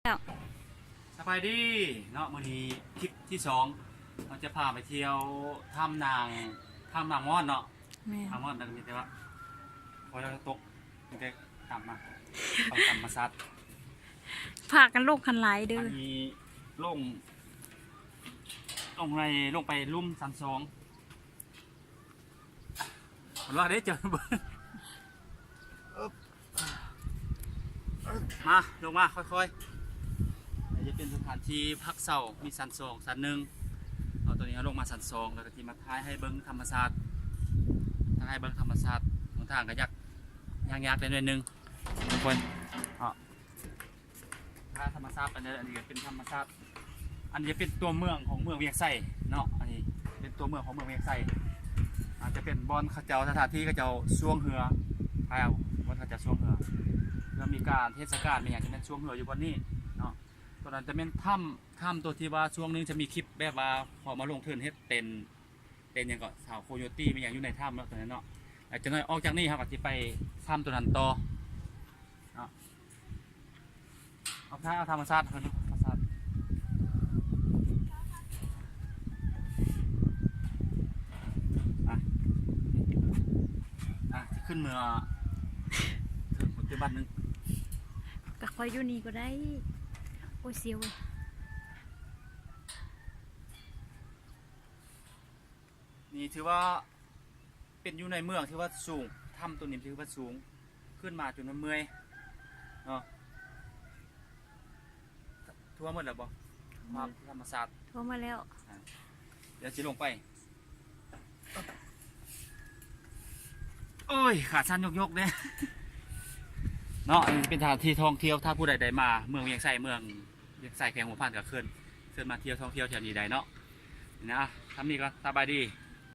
แล้วสบายดีเนาะมื้อนี้คลิปที่2เราจะพาไปเที่ยวถ้ำนางม่อนเนาะแม่ ถ้ำม่อนนั่นมีแต่ว่าพอเราตกมันจะกลับมาเอากลับมาซัด พากันโลกคันหลายเด้อ อันนี้ลงไปลุ่มสันสองผมว่าได้เจอเบิร์ดมาลงมาค่อยๆจะเป็นสถานที่พักเสามีสันสองสันหนึ่งเอาตัวนี้ลงมาสันสองแล้วก็ที่มาท้ายให้เบิ้งธรรมศาสตร์ท้ายให้เบิ้งธรรมศาสตร์ของทางก็ยักได้หน่อยนึงทุกคนถ้าธรรมศาสตร์อันนี้เป็นธรรมศาสตร์อันนี้เป็นตัวเมืองของเมืองเวียงไส่เนาะอันนี้เป็นตัวเมืองของเมืองเวียงไส่อาจจะเป็นบอนเขาเจ้าสถานที่เขาเจ้าช่วงเหือพายเอาบอนเขาเจ้าช่วงเหือแล้วมีการเทศกาลมีอย่างจะเป็นช่วงเหืออยู่บนนี้เนาะตอนนั้นจะเป็นถ้ำตัวที่ว่าช่วงนึงจะมีคลิปแบบว่าพอมาลงเทินเฮ็ดเป็นอย่างก็สาวโคโยตี้มีอย่างอยู่ในถ้ำแล้วตอนนั้นเนาะอาจจะน้อยออกจากนี้ครับอาจจะไปถ้ำตัวนั้นต่อเนาะเอาธรรมชาติธรรมชาติที่ขึ้นเมืองถึงปัจจุบันนึง ก็คอยอยู่นี่ก็ได้โอ้ยเสียว นี่ถือว่าเป็นอยู่ในเมืองที่ว่าสูงถ้ำตัวนี้ถือว่าสูงขึ้นมาจนมันเมื่อยเนาะทั่วหมดแล้วบ่มาธรรมศาสตร์ โทรมาแล้ว เดี๋ยวจะลงไปโอ้ยขาสั้นยกเนี่ยเนาะเป็นสถานที่ท่องเที่ยวถ้าผู้ใดได้มาเมืองเวียงไส่แขวงหัวพานกับเขื่อนมาเที่ยวท่องเที่ยวแถวนี้ได้เนาะนะทำนี่ก็สบายดี